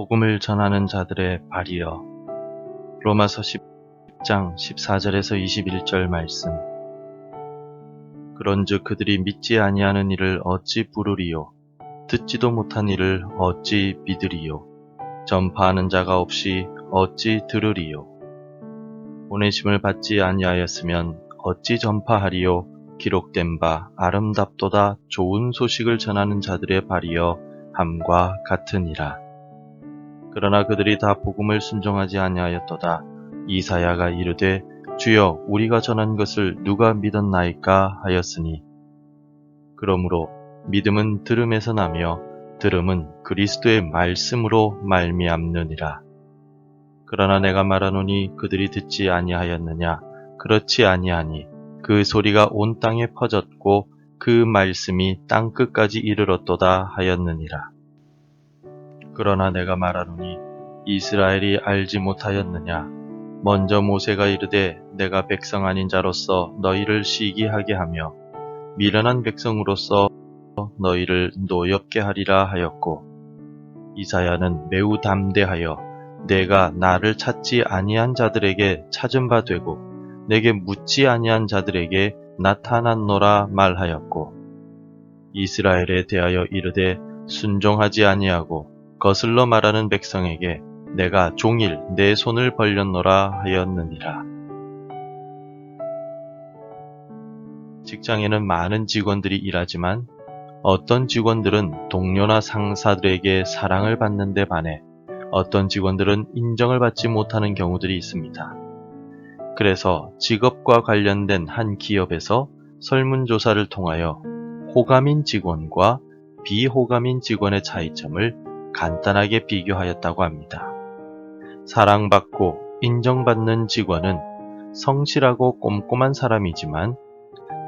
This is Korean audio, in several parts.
복음을 전하는 자들의 발이여. 로마서 10장 14절에서 21절 말씀. 그런즉 그들이 믿지 아니하는 이를 어찌 부르리요? 듣지도 못한 이를 어찌 믿으리요? 전파하는 자가 없이 어찌 들으리요? 보내심을 받지 아니하였으면 어찌 전파하리요? 기록된 바 아름답도다 좋은 소식을 전하는 자들의 발이여 함과 같으니라. 그러나 그들이 다 복음을 순종하지 아니하였도다. 이사야가 이르되 주여 우리가 전한 것을 누가 믿었나이까 하였으니, 그러므로 믿음은 들음에서 나며 들음은 그리스도의 말씀으로 말미암느니라. 그러나 내가 말하노니 그들이 듣지 아니하였느냐? 그렇지 아니하니 그 소리가 온 땅에 퍼졌고 그 말씀이 땅 끝까지 이르렀도다 하였느니라. 그러나 내가 말하노니 이스라엘이 알지 못하였느냐? 먼저 모세가 이르되 내가 백성 아닌 자로서 너희를 시기하게 하며 미련한 백성으로서 너희를 노엽게 하리라 하였고, 이사야는 매우 담대하여 내가 나를 찾지 아니한 자들에게 찾은 바 되고 내게 묻지 아니한 자들에게 나타났노라 말하였고, 이스라엘에 대하여 이르되 순종하지 아니하고 거슬러 말하는 백성에게 내가 종일 내 손을 벌렸노라 하였느니라. 직장에는 많은 직원들이 일하지만 어떤 직원들은 동료나 상사들에게 사랑을 받는 데 반해 어떤 직원들은 인정을 받지 못하는 경우들이 있습니다. 그래서 직업과 관련된 한 기업에서 설문조사를 통하여 호감인 직원과 비호감인 직원의 차이점을 간단하게 비교하였다고 합니다. 사랑받고 인정받는 직원은 성실하고 꼼꼼한 사람이지만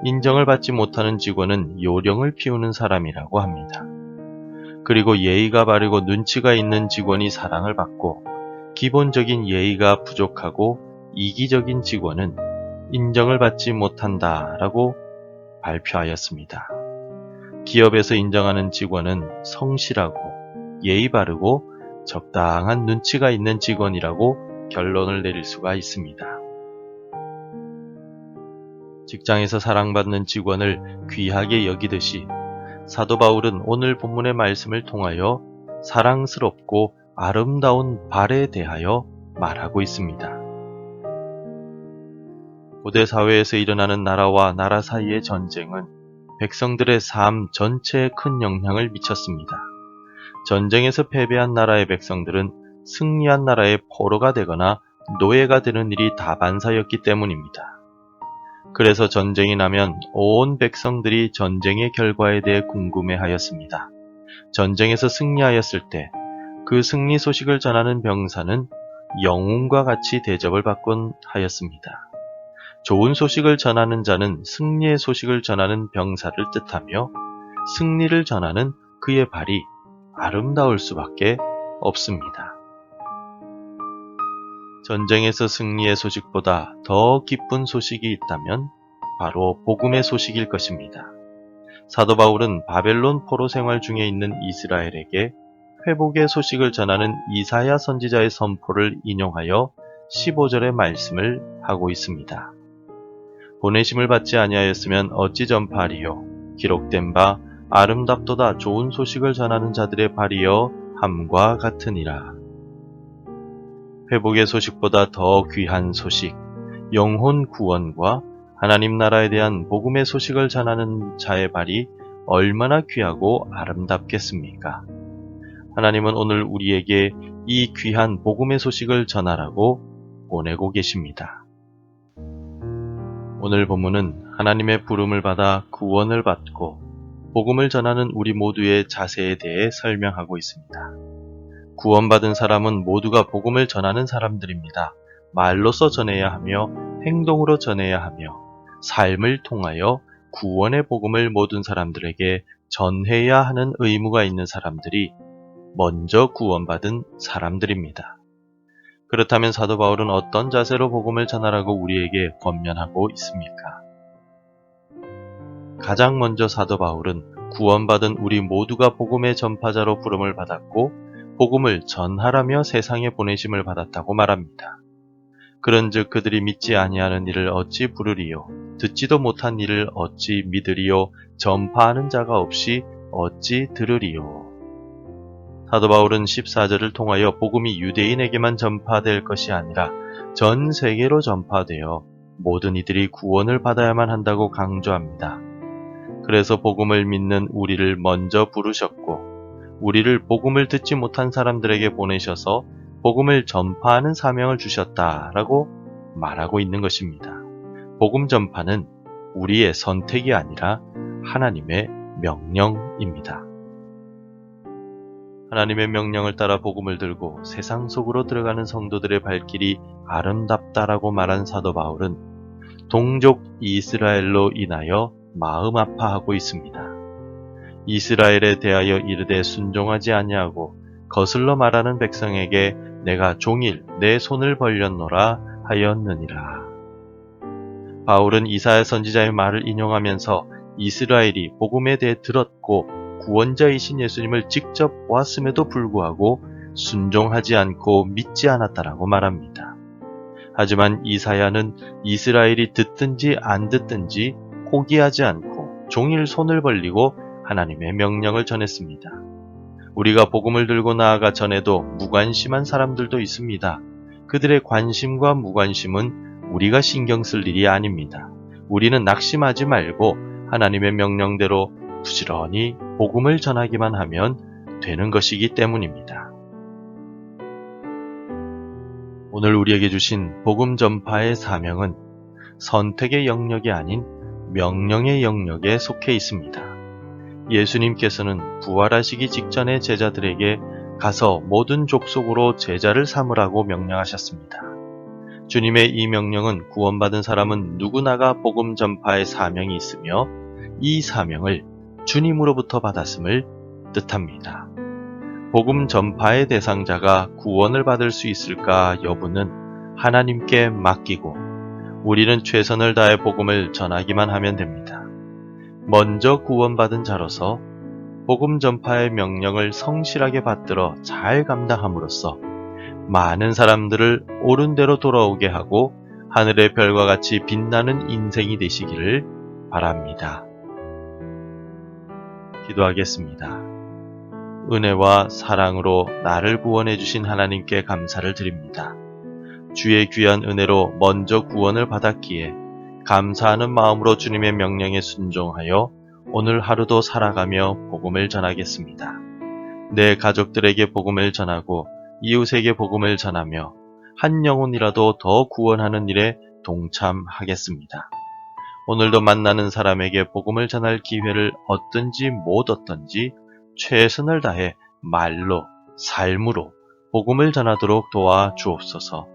인정을 받지 못하는 직원은 요령을 피우는 사람이라고 합니다. 그리고 예의가 바르고 눈치가 있는 직원이 사랑을 받고 기본적인 예의가 부족하고 이기적인 직원은 인정을 받지 못한다라고 발표하였습니다. 기업에서 인정하는 직원은 성실하고 예의 바르고 적당한 눈치가 있는 직원이라고 결론을 내릴 수가 있습니다. 직장에서 사랑받는 직원을 귀하게 여기듯이 사도 바울은 오늘 본문의 말씀을 통하여 사랑스럽고 아름다운 발에 대하여 말하고 있습니다. 고대 사회에서 일어나는 나라와 나라 사이의 전쟁은 백성들의 삶 전체에 큰 영향을 미쳤습니다. 전쟁에서 패배한 나라의 백성들은 승리한 나라의 포로가 되거나 노예가 되는 일이 다반사였기 때문입니다. 그래서 전쟁이 나면 온 백성들이 전쟁의 결과에 대해 궁금해하였습니다. 전쟁에서 승리하였을 때 그 승리 소식을 전하는 병사는 영웅과 같이 대접을 받곤 하였습니다. 좋은 소식을 전하는 자는 승리의 소식을 전하는 병사를 뜻하며 승리를 전하는 그의 발이 아름다울 수밖에 없습니다. 전쟁에서 승리의 소식보다 더 기쁜 소식이 있다면 바로 복음의 소식일 것입니다. 사도 바울은 바벨론 포로 생활 중에 있는 이스라엘에게 회복의 소식을 전하는 이사야 선지자의 선포를 인용하여 15절의 말씀을 하고 있습니다. 보내심을 받지 아니하였으면 어찌 전파하리요? 기록된 바 아름답도다 좋은 소식을 전하는 자들의 발이여 함과 같으니라. 회복의 소식보다 더 귀한 소식, 영혼 구원과 하나님 나라에 대한 복음의 소식을 전하는 자의 발이 얼마나 귀하고 아름답겠습니까? 하나님은 오늘 우리에게 이 귀한 복음의 소식을 전하라고 보내고 계십니다. 오늘 본문은 하나님의 부름을 받아 구원을 받고 복음을 전하는 우리 모두의 자세에 대해 설명하고 있습니다. 구원받은 사람은 모두가 복음을 전하는 사람들입니다. 말로써 전해야 하며 행동으로 전해야 하며 삶을 통하여 구원의 복음을 모든 사람들에게 전해야 하는 의무가 있는 사람들이 먼저 구원받은 사람들입니다. 그렇다면 사도 바울은 어떤 자세로 복음을 전하라고 우리에게 권면하고 있습니까? 가장 먼저 사도 바울은 구원받은 우리 모두가 복음의 전파자로 부름을 받았고 복음을 전하라며 세상에 보내심을 받았다고 말합니다. 그런즉 그들이 믿지 아니하는 이를 어찌 부르리요? 듣지도 못한 이를 어찌 믿으리요? 전파하는 자가 없이 어찌 들으리요? 사도 바울은 14절을 통하여 복음이 유대인에게만 전파될 것이 아니라 전 세계로 전파되어 모든 이들이 구원을 받아야만 한다고 강조합니다. 그래서 복음을 믿는 우리를 먼저 부르셨고 우리를 복음을 듣지 못한 사람들에게 보내셔서 복음을 전파하는 사명을 주셨다라고 말하고 있는 것입니다. 복음 전파는 우리의 선택이 아니라 하나님의 명령입니다. 하나님의 명령을 따라 복음을 들고 세상 속으로 들어가는 성도들의 발길이 아름답다라고 말한 사도 바울은 동족 이스라엘로 인하여 마음 아파하고 있습니다. 이스라엘에 대하여 이르되 순종하지 아니하고 거슬러 말하는 백성에게 내가 종일 내 손을 벌렸노라 하였느니라. 바울은 이사야 선지자의 말을 인용하면서 이스라엘이 복음에 대해 들었고 구원자이신 예수님을 직접 보았음에도 불구하고 순종하지 않고 믿지 않았다라고 말합니다. 하지만 이사야는 이스라엘이 듣든지 안 듣든지 포기하지 않고 종일 손을 벌리고 하나님의 명령을 전했습니다. 우리가 복음을 들고 나아가 전에도 무관심한 사람들도 있습니다. 그들의 관심과 무관심은 우리가 신경 쓸 일이 아닙니다. 우리는 낙심하지 말고 하나님의 명령대로 부지런히 복음을 전하기만 하면 되는 것이기 때문입니다. 오늘 우리에게 주신 복음 전파의 사명은 선택의 영역이 아닌 명령의 영역에 속해 있습니다. 예수님께서는 부활하시기 직전에 제자들에게 가서 모든 족속으로 제자를 삼으라고 명령하셨습니다. 주님의 이 명령은 구원받은 사람은 누구나가 복음 전파의 사명이 있으며 이 사명을 주님으로부터 받았음을 뜻합니다. 복음 전파의 대상자가 구원을 받을 수 있을까 여부는 하나님께 맡기고 우리는 최선을 다해 복음을 전하기만 하면 됩니다. 먼저 구원받은 자로서 복음 전파의 명령을 성실하게 받들어 잘 감당함으로써 많은 사람들을 옳은 대로 돌아오게 하고 하늘의 별과 같이 빛나는 인생이 되시기를 바랍니다. 기도하겠습니다. 은혜와 사랑으로 나를 구원해 주신 하나님께 감사를 드립니다. 주의 귀한 은혜로 먼저 구원을 받았기에 감사하는 마음으로 주님의 명령에 순종하여 오늘 하루도 살아가며 복음을 전하겠습니다. 내 가족들에게 복음을 전하고 이웃에게 복음을 전하며 한 영혼이라도 더 구원하는 일에 동참하겠습니다. 오늘도 만나는 사람에게 복음을 전할 기회를 얻든지 못 얻든지 최선을 다해 말로, 삶으로 복음을 전하도록 도와 주옵소서.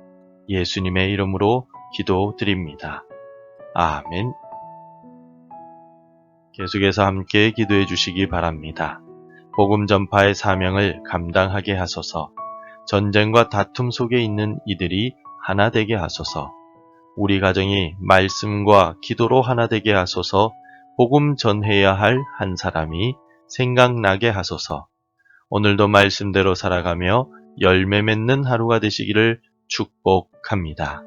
예수님의 이름으로 기도드립니다. 아멘. 계속해서 함께 기도해 주시기 바랍니다. 복음 전파의 사명을 감당하게 하소서. 전쟁과 다툼 속에 있는 이들이 하나 되게 하소서. 우리 가정이 말씀과 기도로 하나 되게 하소서. 복음 전해야 할 한 사람이 생각나게 하소서. 오늘도 말씀대로 살아가며 열매 맺는 하루가 되시기를 축복합니다.